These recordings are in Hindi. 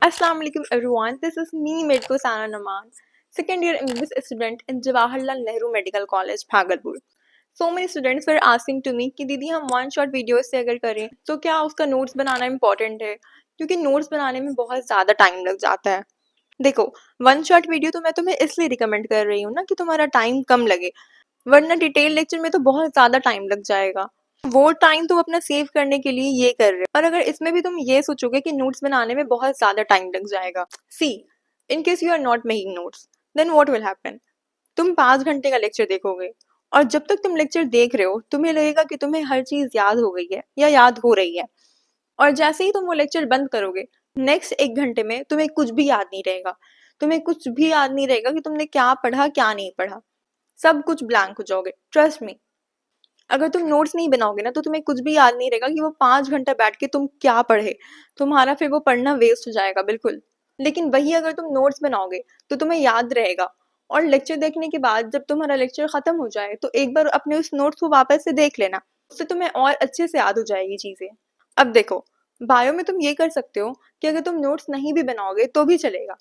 Assalamu alaikum everyone. This is me, Medko Sana Naman, second year English student in Jawaharlal Nehru Medical College, Bhagalpur. So many students were asking to me कि दीदी हम वन शॉट वीडियो से अगर करें तो क्या उसका नोट्स बनाना इम्पोर्टेंट है, क्योंकि नोट्स बनाने में बहुत ज़्यादा टाइम लग जाता है। देखो, वन शॉट वीडियो तो मैं तुम्हें इसलिए रिकमेंड कर रही हूँ ना कि तुम्हारा टाइम कम लगे, वरना डिटेल लेक्चर में तो बहुत ज़्यादा टाइम लग जाएगा। वो टाइम तुम अपना सेव करने के लिए ये कर रहे हो, और अगर इसमें भी तुम ये सोचोगे कि नोट्स बनाने में बहुत ज़्यादा टाइम लग जाएगा, see in case you are not making notes, then what will happen. तुम 5 घंटे का लेक्चर देखोगे और जब तक तुम लेक्चर देख रहे हो तुम्हें लगेगा कि तुम्हें हर चीज़ याद हो गई है या याद हो रही है, और जैसे ही तुम वो लेक्चर बंद करोगे नेक्स्ट 1 घंटे में तुम्हें कुछ भी याद नहीं रहेगा। तुम्हें कुछ भी याद नहीं रहेगा कि तुमने क्या पढ़ा क्या नहीं पढ़ा, सब कुछ ब्लैंक हो जाओगे। ट्रस्ट मी, अगर तुम नोट्स नहीं बनाओगे ना तो तुम्हें कुछ भी याद नहीं रहेगा कि वो 5 घंटा बैठ के तुम क्या पढ़े, तुम्हारा फिर वो पढ़ना वेस्ट हो जाएगा बिल्कुल। लेकिन वही अगर तुम नोट्स बनाओगे तो तुम्हें याद रहेगा, और लेक्चर देखने के बाद जब तुम्हारा लेक्चर खत्म हो जाए तो एक बार अपने उस नोट्स को वापस से देख लेना, उससे तुम्हें और अच्छे से याद हो जाएगी चीज़ें। अब देखो, बायो में तुम ये कर सकते हो कि अगर तुम नोट्स नहीं भी बनाओगे तो भी चलेगा।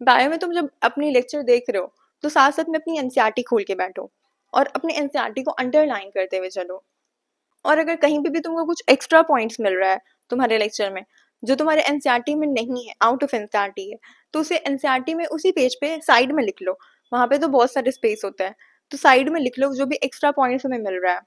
बायो में तुम जब अपनी लेक्चर देख रहे हो तो साथ साथ में अपनी एनसीईआरटी खोल के बैठो और अपने एनसीईआरटी को अंडरलाइन करते हुए चलो। और अगर कहीं पे भी तुमको कुछ एक्स्ट्रा पॉइंट्स मिल रहा है तुम्हारे लेक्चर में जो तुम्हारे एनसीईआरटी में नहीं है, आउट ऑफ एनसीईआरटी है, तो उसे एनसीईआरटी में उसी पेज पे साइड में लिख लो। वहाँ पे तो बहुत सारे स्पेस होता है, तो साइड में लिख लो जो भी एक्स्ट्रा पॉइंट्स तुम्हें मिल रहा है।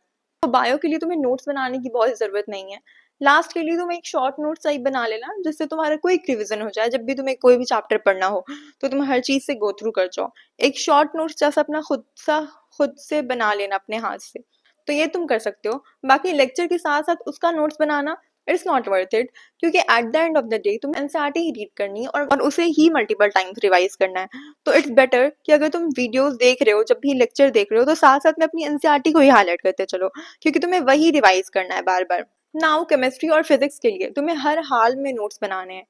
तो बायो के लिए तुम्हें नोट्स बनाने की बहुत ज़रूरत नहीं है। लास्ट के लिए तुम एक शॉर्ट नोट्स टाइप बना लेना जिससे तुम्हारा क्विक रिवीजन हो जाए। जब भी तुम्हें कोई भी चैप्टर पढ़ना हो तो तुम हर चीज़ से गो थ्रू कर जाओ। एक शॉर्ट नोट्स जैसा अपना खुद से बना लेना अपने हाथ से, तो ये तुम कर सकते हो। बाकी लेक्चर के साथ साथ उसका नोट्स बनाना इट्स नॉट वर्थ इट, क्योंकि at the end of the day तुम एनसीईआरटी ही रीड करनी है और उसे ही मल्टीपल टाइम्स रिवाइज करना है। तो इट्स बेटर कि अगर तुम वीडियोस देख रहे हो, जब भी लेक्चर देख रहे हो, तो साथ साथ में अपनी एनसीईआरटी को ही हाईलाइट करते चलो, क्योंकि तुम्हें वही रिवाइज करना है बार बार। नाउ केमिस्ट्री और फिजिक्स के लिए तुम्हें हर हाल में नोट्स बनाने हैं।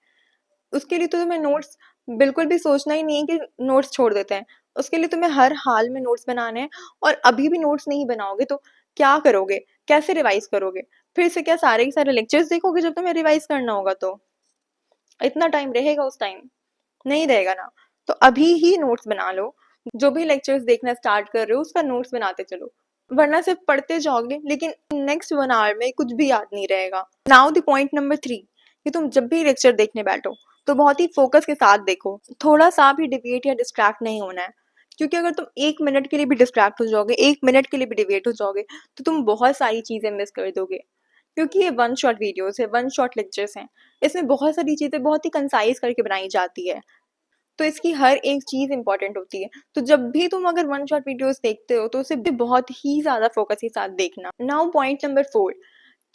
उसके लिए तो तुम्हें नोट्स बिल्कुल भी सोचना ही नहीं है कि नोट्स छोड़ देते हैं। उसके लिए तुम्हें हर हाल में नोट्स बनाने हैं, और अभी भी नोट्स नहीं बनाओगे तो क्या करोगे, कैसे रिवाइज करोगे? फिर से क्या सारे के सारे लेक्चर्स देखोगे जब तुम्हें रिवाइज करना होगा? तो इतना टाइम रहेगा उस टाइम? नहीं रहेगा ना। तो अभी ही नोट्स बना लो। जो भी लेक्चर्स देखना स्टार्ट कर रहे हो उसका नोट्स बनाते चलो, वरना सिर्फ पढ़ते जाओगे लेकिन नेक्स्ट 1 आवर में कुछ भी याद नहीं रहेगा। नाउ द पॉइंट नंबर 3, कि तुम जब भी लेक्चर देखने बैठो तो बहुत ही फोकस के साथ देखो, थोड़ा सा भी डिविएट या डिस्ट्रैक्ट नहीं होना है। क्योंकि अगर तुम 1 मिनट के लिए भी डिस्ट्रैक्ट हो जाओगे, 1 मिनट के लिए भी डिविएट हो जाओगे, तो तुम बहुत सारी चीज़ें मिस कर दोगे। क्योंकि ये वन शॉट वीडियोस है, वन शॉट लेक्चर्स हैं, इसमें बहुत सारी चीज़ें बहुत ही कंसाइज करके बनाई जाती है, तो इसकी हर एक चीज़ इंपॉर्टेंट होती है। तो जब भी तुम अगर वन शॉट वीडियोस देखते हो तो उसे भी बहुत ही ज़्यादा फोकस के साथ देखना। नाउ पॉइंट नंबर 4,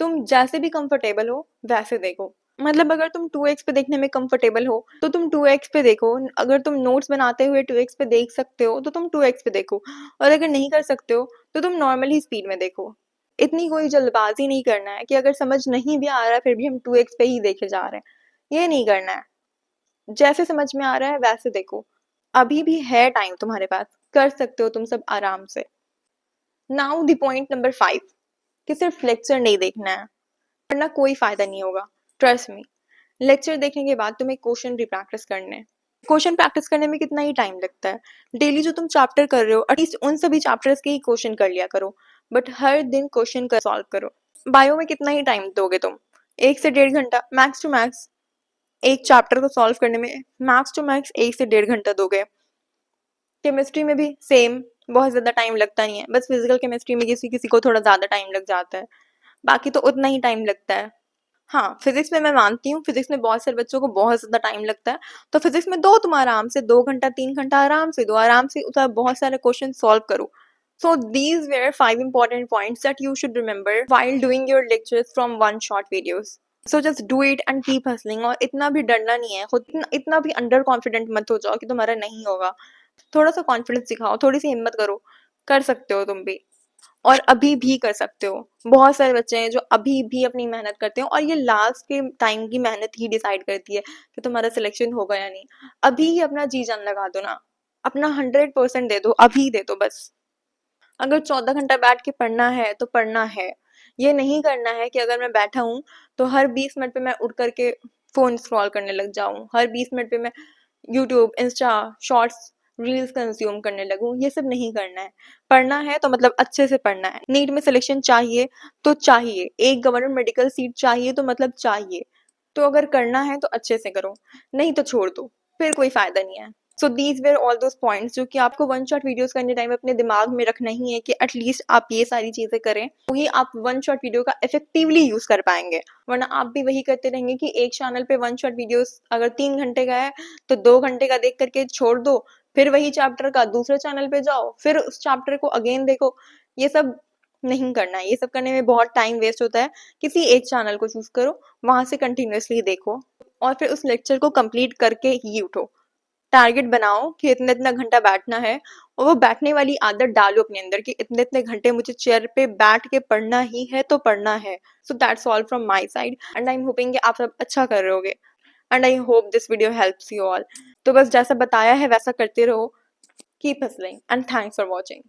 तुम जैसे भी कंफर्टेबल हो वैसे देखो। मतलब अगर तुम 2x पे देखने में कंफर्टेबल हो तो तुम 2x पे देखो। अगर तुम नोट्स बनाते हुए 2x पे देख सकते हो तो तुम 2x पे देखो, और अगर नहीं कर सकते हो तो तुम नॉर्मल ही स्पीड में देखो। इतनी कोई जल्दबाजी नहीं करना है कि अगर समझ नहीं भी आ रहा है फिर भी हम 2x पे ही देखे जा रहे हैं, ये नहीं करना है। जैसे समझ में आ रहा है वैसे देखो। अभी भी है टाइम तुम्हारे पास, कर सकते हो तुम सब आराम से। नाउ द पॉइंट नंबर 5, कि सिर्फ लेक्चर नहीं देखना है, वरना कोई फायदा नहीं होगा। ट्रस्ट मी, लेक्चर देखने के बाद तुम्हें क्वेश्चन भी प्रैक्टिस करने हैं। क्वेश्चन प्रैक्टिस करने में कितना ही टाइम लगता है? डेली जो तुम चैप्टर कर रहे हो एटलीस्ट उन सभी चैप्टर्स के ही क्वेश्चन कर लिया करो, बट हर दिन क्वेश्चन का सॉल्व करो। बायो में कितना ही टाइम दोगे तुम? 1 से 1.5 घंटा मैक्स टू मैक्स। एक चैप्टर को सॉल्व करने में मैक्स टू मैक्स 1 से 1.5 घंटा दोगे। केमिस्ट्री में भी सेम, बहुत ज़्यादा टाइम लगता नहीं है। बस फिजिकल केमिस्ट्री में किसी किसी को थोड़ा ज़्यादा टाइम लग जाता है, बाकी तो उतना ही टाइम लगता है। हाँ, फिजिक्स में मैं मानती हूँ, फिजिक्स में बहुत सारे बच्चों को बहुत ज़्यादा टाइम लगता है, तो फिजिक्स में दो तुम आराम से, 2 घंटा 3 घंटा आराम से दो, आराम से उतना बहुत सारे क्वेश्चन सॉल्व करो। So these were 5 important points that you should remember while doing your lectures from one shot videos. So just do it and keep hustling, और इतना भी डरना नहीं है, खुद इतना भी अंडर कॉन्फिडेंट मत हो जाओ कि तुम्हारा नहीं होगा। थोड़ा सा कॉन्फिडेंस दिखाओ, थोड़ी सी हिम्मत करो, कर सकते हो तुम भी, और अभी भी कर सकते हो। बहुत सारे बच्चे हैं जो अभी भी अपनी मेहनत करते हैं, और ये लास्ट के टाइम की मेहनत ही डिसाइड करती है कि तुम्हारा सिलेक्शन होगा या नहीं। अभी ही अपना जी जान लगा दो ना, अपना 100% दे दो, अभी दे दो बस। अगर 14 घंटा बैठ के पढ़ना है तो पढ़ना है। ये नहीं करना है कि अगर मैं बैठा हूँ तो हर 20 मिनट पे मैं उठ करके फ़ोन स्क्रॉल करने लग जाऊँ, हर 20 मिनट पे मैं YouTube, Insta, shorts, reels consume करने लगूँ, ये सब नहीं करना है। पढ़ना है तो मतलब अच्छे से पढ़ना है। नीट में सिलेक्शन चाहिए तो चाहिए, एक गवर्नमेंट मेडिकल सीट चाहिए तो मतलब चाहिए। तो अगर करना है तो अच्छे से करो, नहीं तो छोड़ दो, फिर कोई फ़ायदा नहीं है। So these were all those points जो कि आपको वन शॉट वीडियोज़ करने टाइम अपने दिमाग में रखना ही है कि एटलीस्ट आप ये सारी चीज़ें करें, तो ही आप वन शॉट वीडियो का इफ़ेक्टिवली यूज़ कर पाएँगे। वरना आप भी वही करते रहेंगे कि एक चैनल पे वन शॉट वीडियोज़ अगर 3 घंटे का है, तो 2 घंटे का देख कर के छोड़ दो, फिर वही चैप्टर का दूसरे चैनल पे जाओ, फिर उस चैप्टर को अगेन देखो। ये सब नहीं करना है, ये सब करने में बहुत टाइम वेस्ट होता है। किसी एक चैनल को चूज़ करो, वहाँ से कंटिन्यूअसली देखो और फिर उस लेक्चर को कंप्लीट करके ही उठो। टारगेट बनाओ कि इतना-इतना घंटा बैठना है और वो बैठने वाली आदत डालो अपने अंदर कि इतने-इतने घंटे मुझे चेयर पे बैठ के पढ़ना ही है तो पढ़ना है। So that's all from my side and I am hoping कि आप सब अच्छा कर रहे होगे and I hope this video helps you all. तो बस जैसा बताया है वैसा करते रहो। Keep hustling and thanks for watching.